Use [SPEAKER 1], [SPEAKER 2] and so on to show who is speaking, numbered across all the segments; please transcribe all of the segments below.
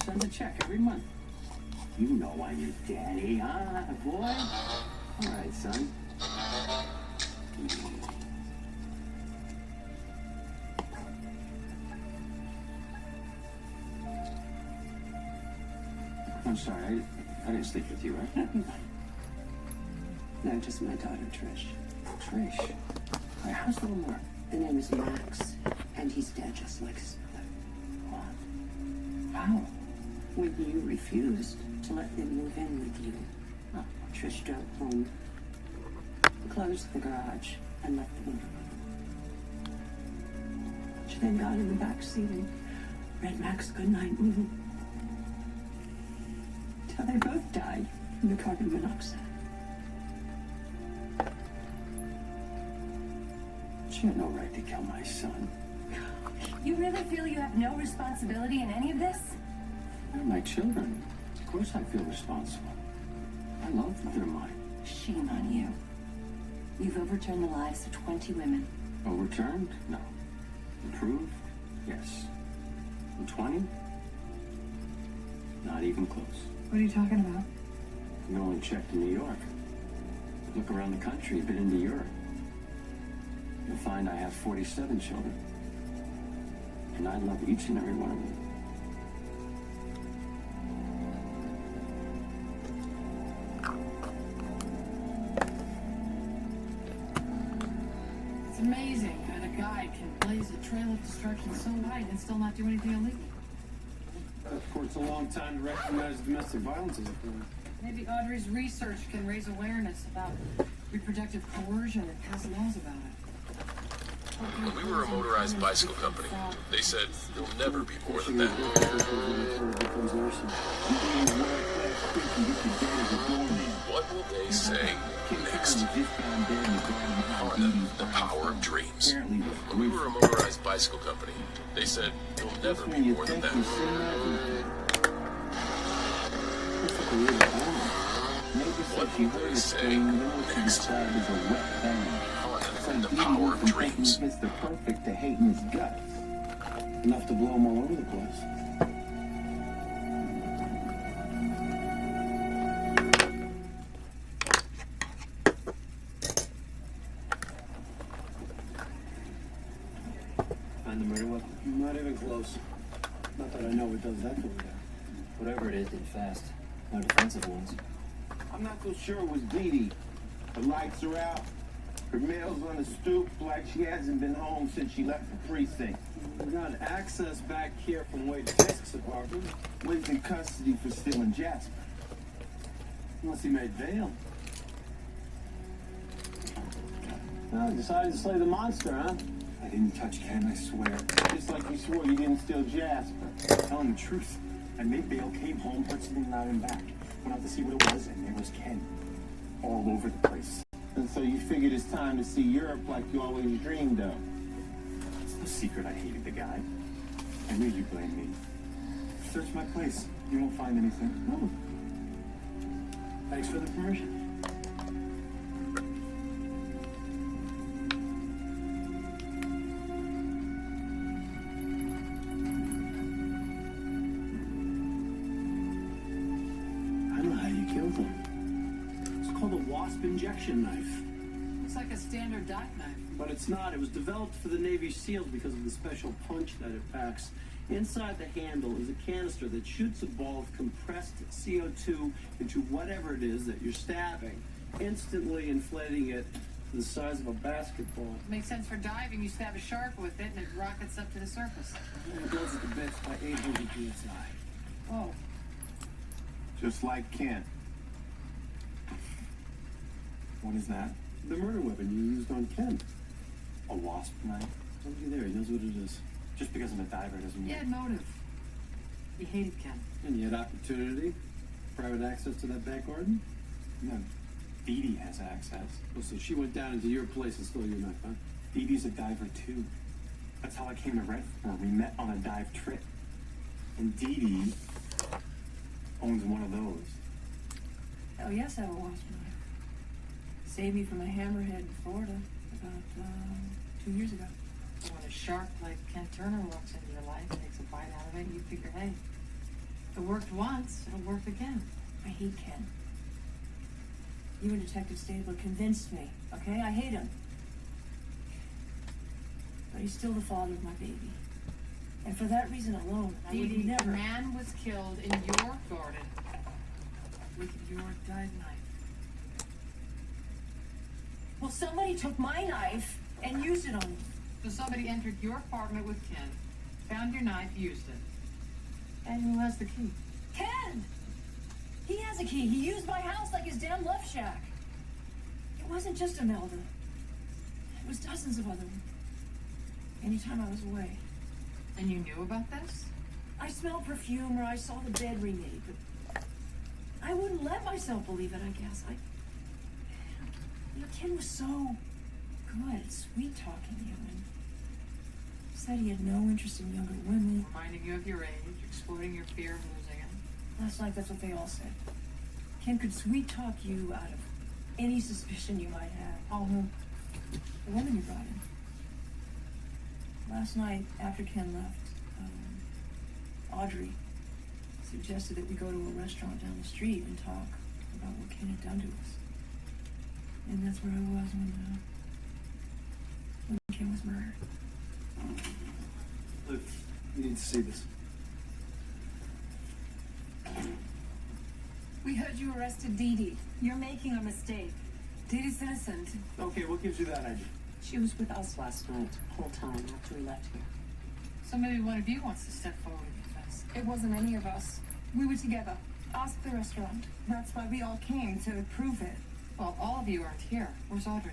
[SPEAKER 1] send a check every month. You know I'm your daddy, huh, boy? All right, son. I'm sorry, I didn't sleep with you, right?
[SPEAKER 2] No, just my daughter, Trish.
[SPEAKER 1] Trish. All right, how's little Mark?
[SPEAKER 2] The name is Max, and he's dead just like his mother.
[SPEAKER 1] What? How?
[SPEAKER 2] When you refused to let him move in with you, Trish drove home, closed the garage, and left the motor. She then got in the back seat and read Max goodnight and till they both died from the carbon monoxide.
[SPEAKER 1] She had no right to kill my son.
[SPEAKER 3] You really feel you have no responsibility in any of this?
[SPEAKER 1] They're my children. Of course I feel responsible. I love that they're mine.
[SPEAKER 3] Shame on you. You've overturned the lives of 20 women.
[SPEAKER 1] Overturned? No. Improved? Yes. And 20? Not even close.
[SPEAKER 3] What are you talking about?
[SPEAKER 1] You only checked in New York. Look around the country, a bit into Europe. You'll find I have 47 children. And I love each and every one of them.
[SPEAKER 4] It's amazing that a guy can blaze a trail of destruction so wide and still not do anything illegal.
[SPEAKER 5] Of course, it's a long time to recognize domestic violence as a crime.
[SPEAKER 4] Maybe Audrey's research can raise awareness about reproductive coercion and pass laws about it.
[SPEAKER 6] When we were a motorized bicycle company, they said you'll never be more than that. What will they say next? On the power of dreams. When we were a motorized bicycle company, they said you'll never be more than that. What will they say next? On the power of dreams.
[SPEAKER 5] Mr. Perfect to hate in his guts. Enough to blow him all over the place.
[SPEAKER 1] Find the murder weapon?
[SPEAKER 5] Not even close. Not that I know what does that to her.
[SPEAKER 1] Whatever it is, did it fast. No defensive ones.
[SPEAKER 5] I'm not so sure it was Dee Dee. The lights are out. Her mail's on the stoop like she hasn't been home since she left the precinct.
[SPEAKER 7] We got access back here from Wade Fisk's apartment.
[SPEAKER 5] Wade's in custody for stealing Jasper.
[SPEAKER 7] Unless he made bail. Well, decided to slay the monster, huh?
[SPEAKER 5] I didn't touch Ken, I swear. Just like you swore you didn't steal Jasper.
[SPEAKER 8] Telling the truth. I made bail, came home, heard something loud and back. Went out to see what it was, and there was Ken. All over the place.
[SPEAKER 5] And so you figured it's time to see Europe like you always dreamed of.
[SPEAKER 8] It's no secret I hated the guy. I knew you blamed me. Search my place. You won't find anything.
[SPEAKER 7] No. Thanks for the permission. I know how you killed him. It's called a wasp injection knife.
[SPEAKER 4] Looks like a standard dive knife.
[SPEAKER 7] But it's not. It was developed for the Navy SEALs because of the special punch that it packs. Inside the handle is a canister that shoots a ball of compressed CO2 into whatever it is that you're stabbing, instantly inflating it to the size of a basketball.
[SPEAKER 4] Makes sense for diving. You stab a shark with it and it rockets up to the surface.
[SPEAKER 7] And it blows at the bits by 800 psi.
[SPEAKER 4] Oh,
[SPEAKER 5] Just like Ken.
[SPEAKER 8] What is that?
[SPEAKER 7] The murder weapon you used on Ken.
[SPEAKER 8] A wasp knife?
[SPEAKER 7] Told you there, he knows what it is.
[SPEAKER 8] Just because I'm a diver doesn't
[SPEAKER 4] he
[SPEAKER 8] mean...
[SPEAKER 4] had motive. He hated Ken.
[SPEAKER 7] And you had opportunity, private access to that back garden?
[SPEAKER 8] No. Dee Dee has access.
[SPEAKER 7] Oh, so she went down into your place and stole your knife, huh?
[SPEAKER 8] Dee Dee's a diver too. That's how I came to Redford. We met on a dive trip. And Dee Dee owns one of those.
[SPEAKER 3] Oh, yes, I have a wasp knife. Saved me from a hammerhead in Florida about 2 years ago.
[SPEAKER 4] When a shark like Ken Turner walks into your life and takes a bite out of it, you figure, hey, It worked once, it'll work again.
[SPEAKER 3] I hate Ken. You and Detective Stabler convinced me, okay? I hate him. But he's still the father of my baby. And for that reason alone, I would
[SPEAKER 4] Dee, a
[SPEAKER 3] never...
[SPEAKER 4] man was killed in your garden with your dive knife.
[SPEAKER 3] Well, somebody took my knife and used it on me.
[SPEAKER 4] So somebody entered your apartment with Ken, found your knife, used it. And who has the key?
[SPEAKER 3] Ken! He has a key. He used my house like his damn love shack. It wasn't just Imelda. It was dozens of other. Anytime I was away.
[SPEAKER 4] And you knew about this?
[SPEAKER 3] I smelled perfume or I saw the bed remade, but I wouldn't let myself believe it, I guess. Ken was so good at sweet-talking you and said he had no interest in younger women.
[SPEAKER 4] Reminding you of your age, exploiting your fear of losing him.
[SPEAKER 3] Last night, that's what they all said. Ken could sweet-talk you out of any suspicion you might have.
[SPEAKER 4] Oh, who?
[SPEAKER 3] The woman you brought in. Last night, after Ken left, Audrey suggested that we go to a restaurant down the street and talk about what Ken had done to us. And that's where I was when Ken was murdered.
[SPEAKER 7] Look, you need to see this.
[SPEAKER 9] We heard you arrested Dee Dee. You're making a mistake. Dee Dee's innocent.
[SPEAKER 7] Okay, what gives you that idea?
[SPEAKER 2] She was with us last night, the whole time after we left here.
[SPEAKER 4] So maybe one of you wants to step forward and confess.
[SPEAKER 9] It wasn't any of us. We were together. Ask the restaurant. That's why we all came, to prove it.
[SPEAKER 4] Well, all of you aren't here. Where's Audrey?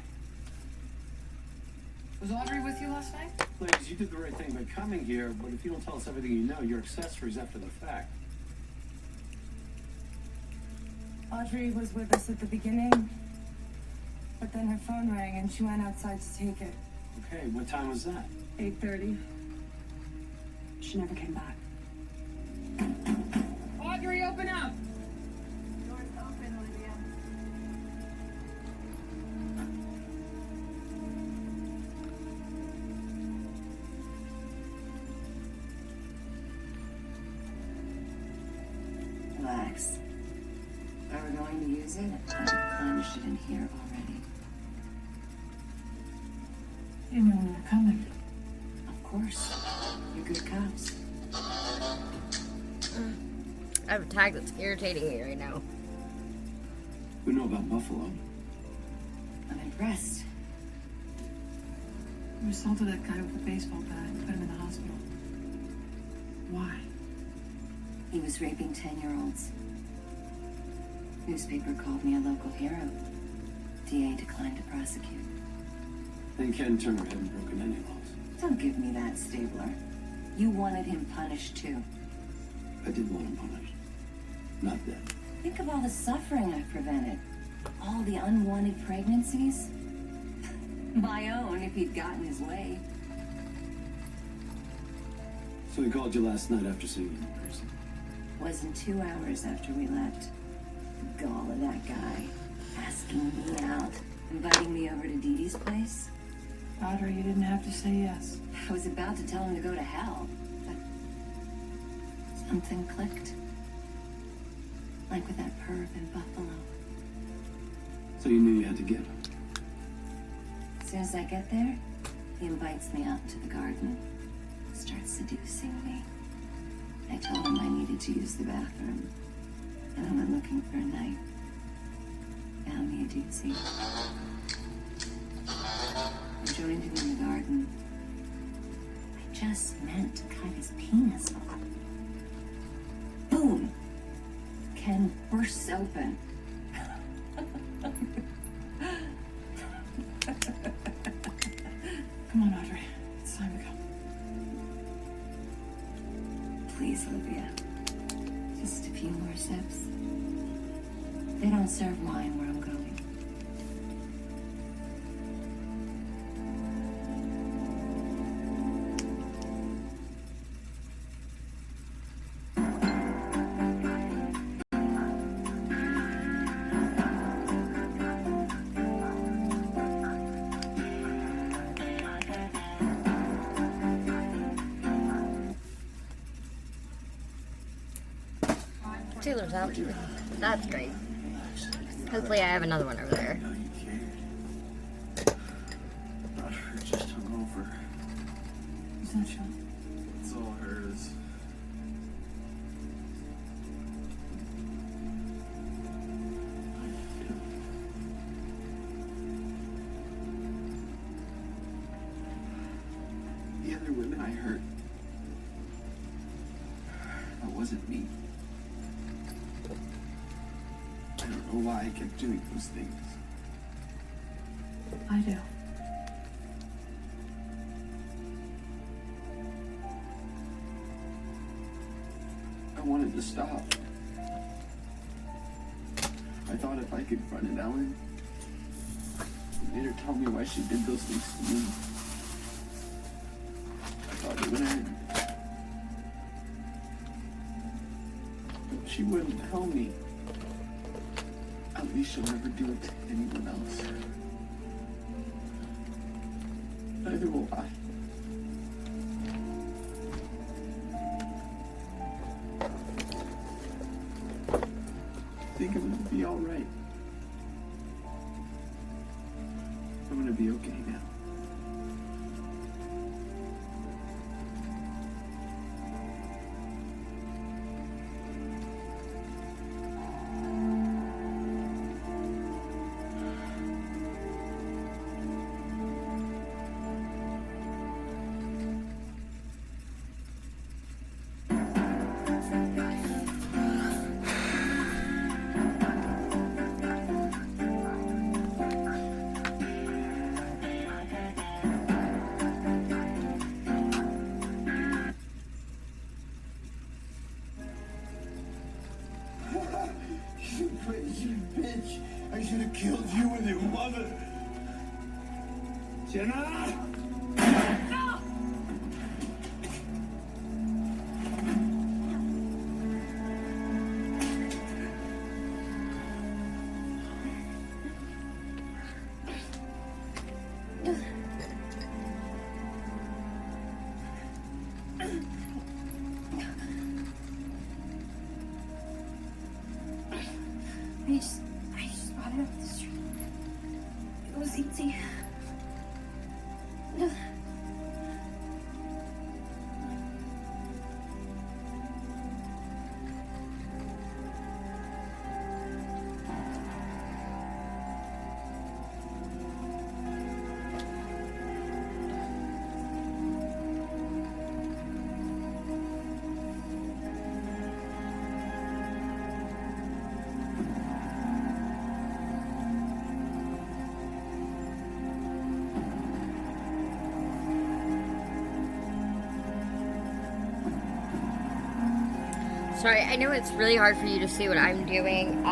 [SPEAKER 4] Was Audrey with you last night?
[SPEAKER 7] Ladies, you did the right thing by coming here, but if you don't tell us everything you know, you're accessories after the fact.
[SPEAKER 9] Audrey was with us at the beginning, but then her phone rang and she went outside to take it.
[SPEAKER 7] Okay, what time was that?
[SPEAKER 9] 8:30.
[SPEAKER 2] She never came back.
[SPEAKER 4] Audrey, open up!
[SPEAKER 9] Door's open, Olivia.
[SPEAKER 2] Relax. If I were going to use it, I'd have plunged it in here already.
[SPEAKER 4] You knew we were coming.
[SPEAKER 2] Of course. You're good cops.
[SPEAKER 10] I have a tag that's irritating me right now.
[SPEAKER 1] We know about Buffalo.
[SPEAKER 2] I'm impressed.
[SPEAKER 4] We assaulted that guy with a baseball bat and put him in the hospital. Why?
[SPEAKER 2] He was raping 10-year-olds. Newspaper called me a local hero. DA declined to prosecute.
[SPEAKER 1] Then Ken Turner hadn't broken any laws.
[SPEAKER 2] Don't give me that, Stabler. You wanted him punished too.
[SPEAKER 1] I did want him punished. Not dead.
[SPEAKER 2] Think of all the suffering I prevented. All the unwanted pregnancies. My own, if he'd gotten his way.
[SPEAKER 1] So he called you last night after seeing you in person.
[SPEAKER 2] Wasn't 2 hours after we left. The gall of that guy. Asking me out. Inviting me over to Dee Dee's place.
[SPEAKER 4] Audrey, you didn't have to say yes.
[SPEAKER 2] I was about to tell him to go to hell. But something clicked. Like with that perv in Buffalo.
[SPEAKER 1] So you knew you had to get him.
[SPEAKER 2] As soon as I get there, he invites me out to the garden. Starts seducing me. I told him I needed to use the bathroom. And I went looking for a knife. Found me a doozy. I joined him in the garden. I just meant to cut his penis off. Boom! Ken bursts open.
[SPEAKER 4] Come on, Audrey. It's time to go.
[SPEAKER 2] Please, Olivia. Just a few more sips. They don't serve wine where I'm going.
[SPEAKER 10] concealer's out. That's great. Hopefully I have another one over there.
[SPEAKER 7] I know you cared. Roger just hung over.
[SPEAKER 3] He's not shot.
[SPEAKER 7] It's all hers. The other women I hurt, that wasn't me. I don't know why I kept doing those things.
[SPEAKER 3] I do.
[SPEAKER 7] I wanted to stop. I thought if I confronted Ellen, made her tell me why she did those things to me, I thought it would end. But she wouldn't tell me. At least she'll never do it to anyone else. Neither will I. I think I'm gonna be alright. I'm gonna be okay now.
[SPEAKER 5] You crazy bitch! I should have killed you and your mother! Jenna!
[SPEAKER 2] I just brought it up the street. It was easy.
[SPEAKER 10] Sorry, I know it's really hard for you to see what I'm doing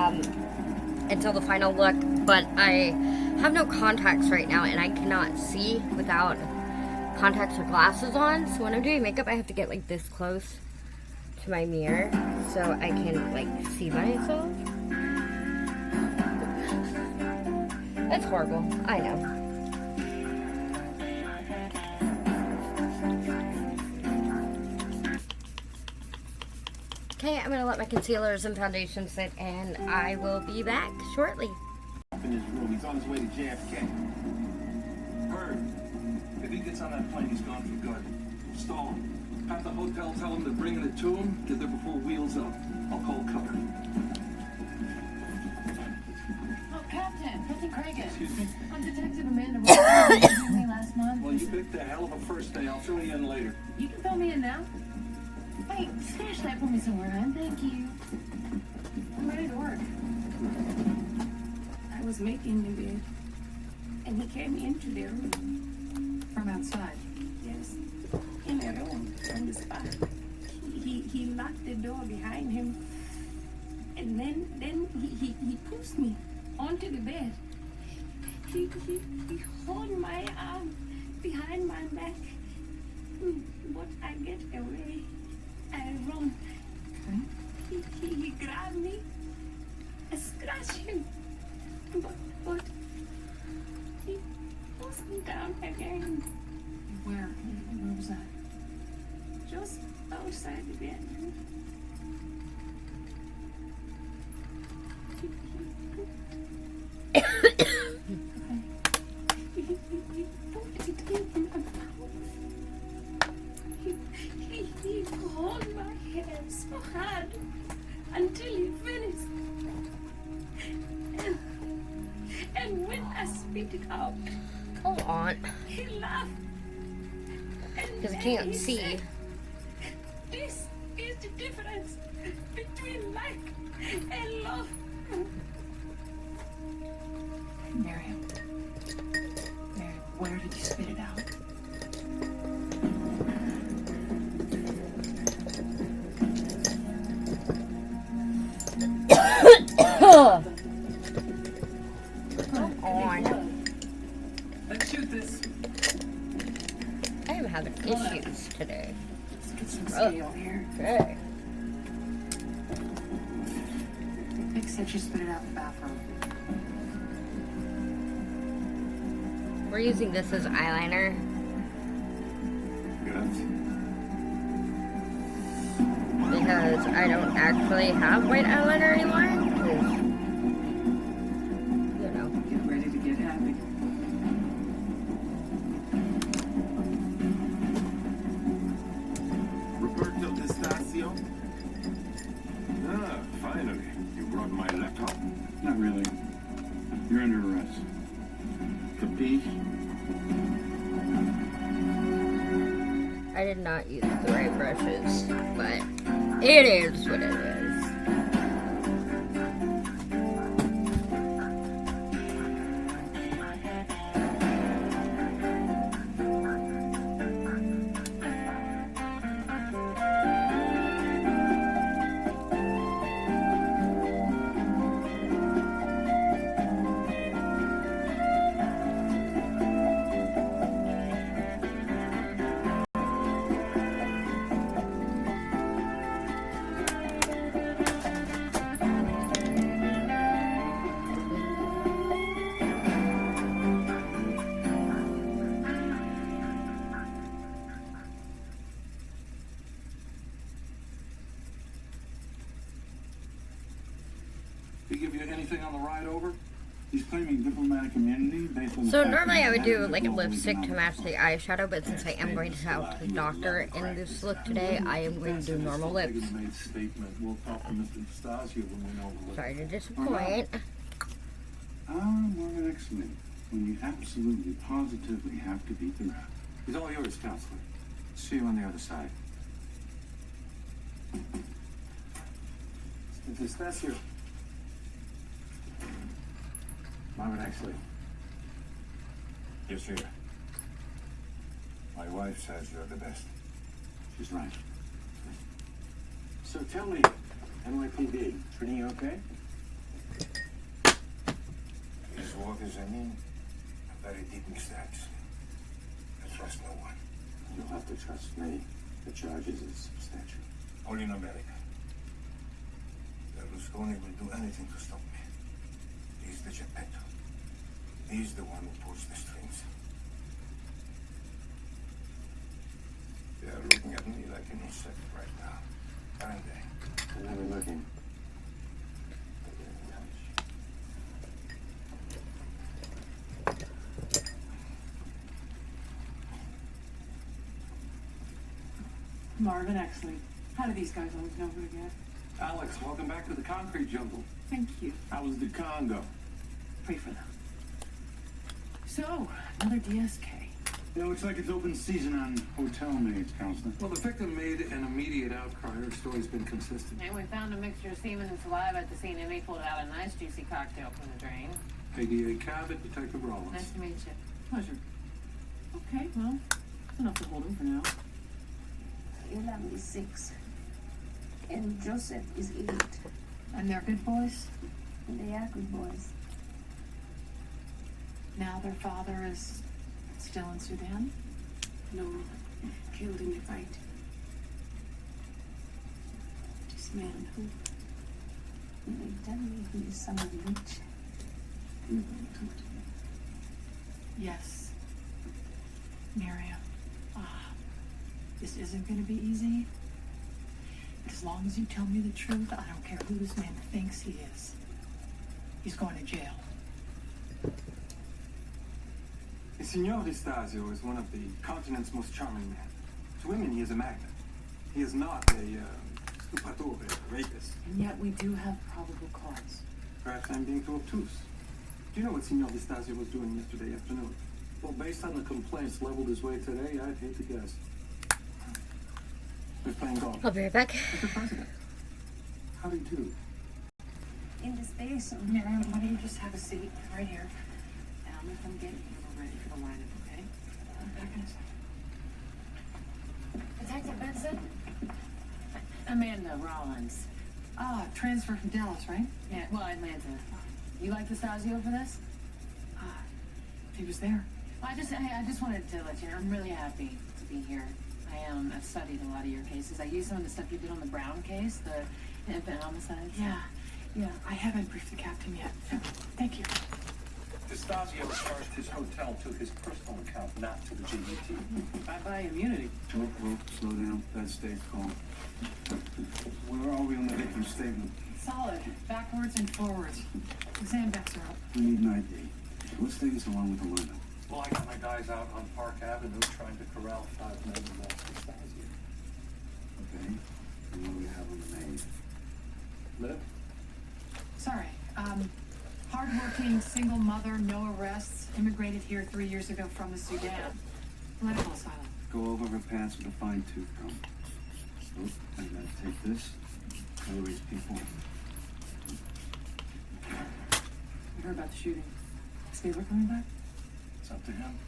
[SPEAKER 10] until the final look, but I have no contacts right now and I cannot see without contacts or glasses on. So when I'm doing makeup, I have to get like this close to my mirror so I can like see myself. That's horrible, I know. Okay, I'm gonna let my concealers and foundation sit and I will be back shortly.
[SPEAKER 5] In his room, he's on his way to JFK.
[SPEAKER 11] Bird, if he gets on that plane, he's gone for good. Stall him. Have the hotel tell him they're bringing it to him. Get there before wheels up. I'll call company.
[SPEAKER 3] Oh, Captain Cragen.
[SPEAKER 11] Excuse me?
[SPEAKER 3] I'm Detective Amanda Ross. You met me last month.
[SPEAKER 11] Well, you picked a hell of a first day. I'll fill you in later.
[SPEAKER 3] You can fill me in now. Wait, stash that for me somewhere, man. Thank you. I'm ready to work.
[SPEAKER 2] I was making the bed, and he came into the room.
[SPEAKER 3] From outside.
[SPEAKER 2] Yes, in the room, on the spot. He locked the door behind him, and then he pushed me onto the bed. He hold my arm behind my back, but I get away. I run.
[SPEAKER 3] Okay.
[SPEAKER 2] He grabbed me. I scratched him. But he pushed me down again.
[SPEAKER 3] Where was that?
[SPEAKER 2] Just outside the bed.
[SPEAKER 3] so hard until he finished. And when I spit it out,
[SPEAKER 10] Hold on.
[SPEAKER 3] he laughed.
[SPEAKER 10] Because I can't see.
[SPEAKER 3] Said, this is the difference between like and love.
[SPEAKER 12] Miriam. Miriam, where did you spit it out?
[SPEAKER 10] Come on.
[SPEAKER 12] Let's shoot this.
[SPEAKER 10] I am having issues today.
[SPEAKER 12] Let's get some scale here.
[SPEAKER 10] Okay.
[SPEAKER 12] Vic said she spit it out in the bathroom.
[SPEAKER 10] We're using this as eyeliner. Because I don't actually have white eyeliner anymore. 'Cause, you know.
[SPEAKER 12] Get ready to get happy.
[SPEAKER 5] Roberto D'Estasio?
[SPEAKER 13] Ah, finally. You brought my laptop?
[SPEAKER 11] Not really. You're under arrest.
[SPEAKER 5] Capiche?
[SPEAKER 10] I did not use the right brushes, but it is what it is.
[SPEAKER 11] He give you anything on the ride over? He's claiming diplomatic immunity based on the
[SPEAKER 10] So
[SPEAKER 11] fact
[SPEAKER 10] normally
[SPEAKER 11] that
[SPEAKER 10] I would
[SPEAKER 11] he
[SPEAKER 10] do
[SPEAKER 11] has
[SPEAKER 10] like a
[SPEAKER 11] global
[SPEAKER 10] lipstick to
[SPEAKER 11] economic
[SPEAKER 10] match the eyeshadow, but since I am going to talk to the doctor in this look today, I am going to do normal lips.
[SPEAKER 11] We'll talk to Mr. D'Estasio when we know the lips.
[SPEAKER 10] Sorry to disappoint.
[SPEAKER 11] Morgan, excellent. When you absolutely, positively have to beat the rap.
[SPEAKER 8] He's all yours, counselor. See you on the other side.
[SPEAKER 11] Mr. D'Estasio. Marvin, actually.
[SPEAKER 13] Yes, sir. My wife says you're the best.
[SPEAKER 11] She's right.
[SPEAKER 8] So tell me, NYPD, treating you okay?
[SPEAKER 13] These waters, I mean, are very deep mistakes. I trust no one.
[SPEAKER 1] You'll have to trust me. The charges is substantial.
[SPEAKER 13] Only in America. Berlusconi will do anything to stop me. He's the Geppetto. He's the one who pulls the strings. They are looking at me like an insect right now, aren't they?
[SPEAKER 1] Where are we looking?
[SPEAKER 12] Marvin, Exley. How do these guys always know who to get?
[SPEAKER 11] Alex, welcome back to the concrete jungle.
[SPEAKER 12] Thank you.
[SPEAKER 11] How was the Congo?
[SPEAKER 12] Pray for them. So, another DSK.
[SPEAKER 11] Yeah, looks like it's open season on hotel maids, Counselor.
[SPEAKER 14] Well, the victim made an immediate outcry. Her story's been consistent.
[SPEAKER 15] And we found a mixture of semen and saliva at the scene, and we pulled out a nice juicy cocktail from the drain.
[SPEAKER 14] ADA Cabot, Detective Rollins.
[SPEAKER 15] Nice to meet you.
[SPEAKER 12] Pleasure. Okay, well, that's enough to hold him for now.
[SPEAKER 2] Ilan is 6. And Joseph is 8.
[SPEAKER 12] And they're good boys?
[SPEAKER 2] They are good boys.
[SPEAKER 12] Now their father is still in Sudan?
[SPEAKER 2] No, killed in the fight. This man who they tell me he is some of the rich. You will talk to him.
[SPEAKER 12] Yes. Miriam. This isn't going to be easy. But as long as you tell me the truth, I don't care who this man thinks he is. He's going to jail.
[SPEAKER 8] The Signor D'Estasio is one of the continent's most charming men. To women, he is a magnet. He is not a
[SPEAKER 11] Rapist.
[SPEAKER 12] And yet we do have probable cause.
[SPEAKER 11] Perhaps I'm being too obtuse. Do you know what Signor D'Estasio was doing yesterday afternoon?
[SPEAKER 14] Well, based on the complaints leveled his way today, I'd hate to guess.
[SPEAKER 11] He was playing golf.
[SPEAKER 10] I'll be right back.
[SPEAKER 11] Mr. President, how do you do?
[SPEAKER 2] In the space.
[SPEAKER 12] Miriam, why don't you just have a seat right here? And I'm gonna come get you when we're ready for the lineup, okay? I'm back in a second.
[SPEAKER 3] Detective Benson?
[SPEAKER 15] Amanda Rollins.
[SPEAKER 12] Ah, transfer from Dallas, right?
[SPEAKER 15] Yeah, well, Atlanta. You like D'Estasio for this?
[SPEAKER 12] He was there.
[SPEAKER 15] I just wanted to let you know, I'm really happy to be here. I've studied a lot of your cases. I used some of the stuff you did on the Brown case, the infant homicides.
[SPEAKER 12] Yeah, I haven't briefed the captain yet. Thank you.
[SPEAKER 14] D'Estasio charged his hotel to his personal account, not to the GDT.
[SPEAKER 11] Bye-bye immunity.
[SPEAKER 13] Slow down. That stays calm. Where are we on the victim statement?
[SPEAKER 12] Solid. Backwards and forwards. Exam backs are up.
[SPEAKER 13] We need an ID. Let's take us along with the lineup.
[SPEAKER 14] Well, I got my guys out on Park Avenue trying to corral 5 men who lost D'Estasio.
[SPEAKER 13] Okay. And what do we have on the maid?
[SPEAKER 14] Liv?
[SPEAKER 12] Sorry. Hardworking, single mother, no arrests, immigrated here 3 years ago from the Sudan. Medical asylum.
[SPEAKER 13] Go over her past with a fine tooth comb. Oh, I gotta take this. Dory's people.
[SPEAKER 12] You heard about the shooting. Is Taylor coming back?
[SPEAKER 14] It's up to him.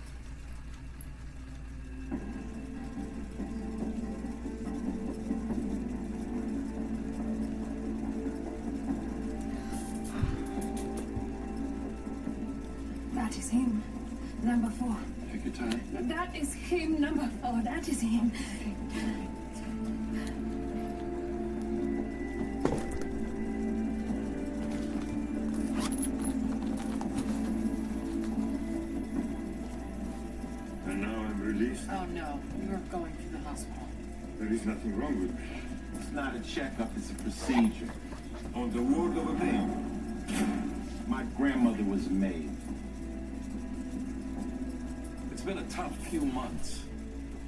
[SPEAKER 9] That is him. Number 4.
[SPEAKER 13] Take your time.
[SPEAKER 9] That is him, number 4. That is him.
[SPEAKER 13] And now I'm released.
[SPEAKER 12] Oh no, you're going to the hospital.
[SPEAKER 13] There is nothing wrong with me.
[SPEAKER 5] It's not a checkup, it's a procedure.
[SPEAKER 13] On the word of a maid.
[SPEAKER 5] My grandmother was a maid.
[SPEAKER 14] It's been a tough few months.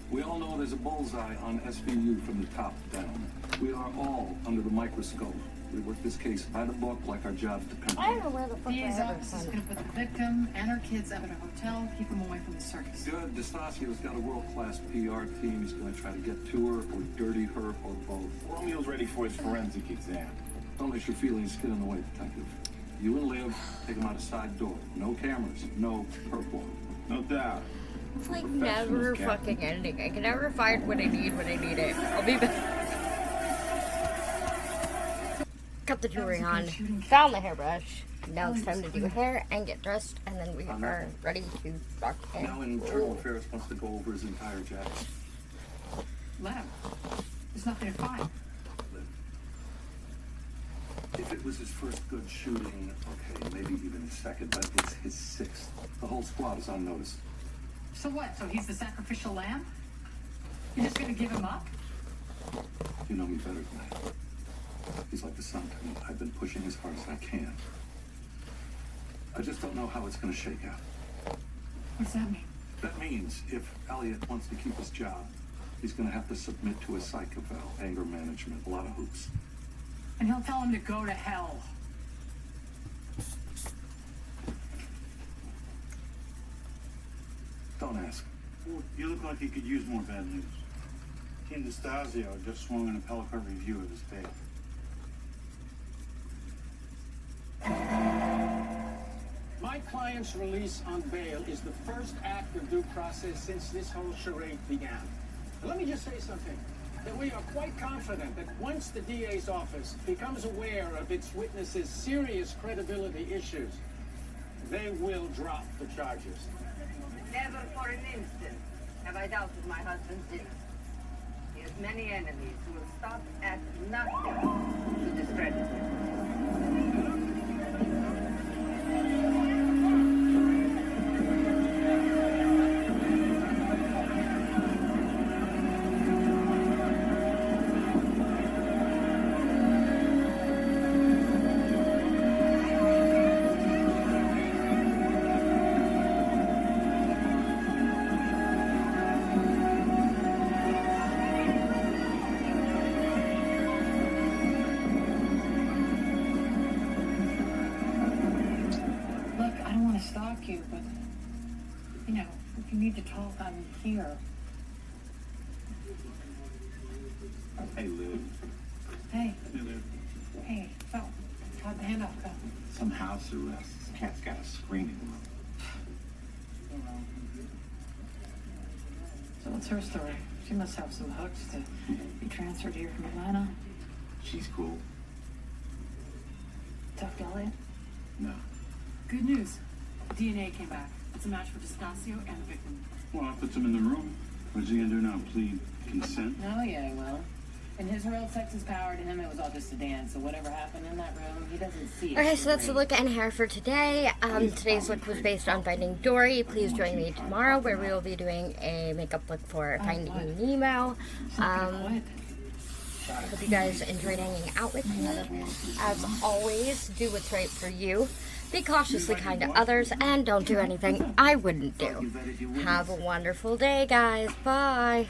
[SPEAKER 14] We all know there's a bullseye on SVU from the top down. We are all under the microscope. We work this case by the book like our job's depend
[SPEAKER 10] I
[SPEAKER 14] on
[SPEAKER 10] don't
[SPEAKER 14] it.
[SPEAKER 10] know where the fuck
[SPEAKER 12] DA's
[SPEAKER 10] I ever
[SPEAKER 12] office is
[SPEAKER 10] found
[SPEAKER 12] going to put the victim and her kids up at a hotel, keep them away from the circus.
[SPEAKER 14] Good. D'Estasio's got a world-class PR team. He's going to try to get to her or dirty her or both.
[SPEAKER 5] Romeo's ready for his forensic exam.
[SPEAKER 14] Don't let your feelings get in the way, detective. You and Liv, take him out a side door. No cameras, no perp walk.
[SPEAKER 5] No doubt.
[SPEAKER 10] It's like never fucking ending. I can never find what I need when I need it. I'll be back. Got the jewelry on. Found the hairbrush. Now it's time to do hair and get dressed, and then we are ready to rock and
[SPEAKER 14] Now Internal Affairs wants to go over his entire jacket.
[SPEAKER 12] Let him. There's nothing to find.
[SPEAKER 14] If it was his first good shooting, okay, maybe even his second, but it's his 6th. The whole squad is on notice.
[SPEAKER 12] So what? So he's the sacrificial lamb? You're just going to give him up?
[SPEAKER 14] You know me better than that. He's like the son to me. I've been pushing as hard as I can. I just don't know how it's going to shake out.
[SPEAKER 12] What's that mean?
[SPEAKER 14] That means if Elliot wants to keep his job, he's going to have to submit to a psych eval, anger management, a lot of hoops.
[SPEAKER 12] And he'll tell him to go to hell.
[SPEAKER 14] Don't ask.
[SPEAKER 13] Well, you look like you could use more bad news. Team D'Estasio just swung an appellate court review of his bail.
[SPEAKER 16] My client's release on bail is the first act of due process since this whole charade began. Let me just say something. That we are quite confident that once the DA's office becomes aware of its witnesses' serious credibility issues, they will drop the charges.
[SPEAKER 17] Never for an instant have I doubted my husband's innocence. He has many enemies who will stop at nothing to discredit him.
[SPEAKER 12] you, but, you know, if you need to talk, I'm here.
[SPEAKER 13] Hey, Liv.
[SPEAKER 12] Hey.
[SPEAKER 13] Hey, Liv.
[SPEAKER 12] Hey, so, how'd the handoff go?
[SPEAKER 13] Some house arrest. This cat's got a screening room.
[SPEAKER 12] So what's her story? She must have some hooks to be transferred here from Atlanta.
[SPEAKER 13] She's cool.
[SPEAKER 12] Talk to Elliot?
[SPEAKER 13] No.
[SPEAKER 3] Good news. DNA came back. It's a match for Destasio and the victim.
[SPEAKER 11] Well, that puts him in the room. What's he gonna do now? Plead consent?
[SPEAKER 15] Oh, yeah, well. In his world, sex is power. To him, it was all just a dance. So whatever happened in that room, he doesn't see it.
[SPEAKER 10] Okay, so that's the look and hair for today. Today's look was based on Finding Dory. Please join me tomorrow where we will be doing a makeup look for Finding Nemo. Hope you guys enjoyed hanging out with me. As always, do what's right for you. Be cautiously kind to others and don't do anything I wouldn't do. Have a wonderful day, guys. Bye.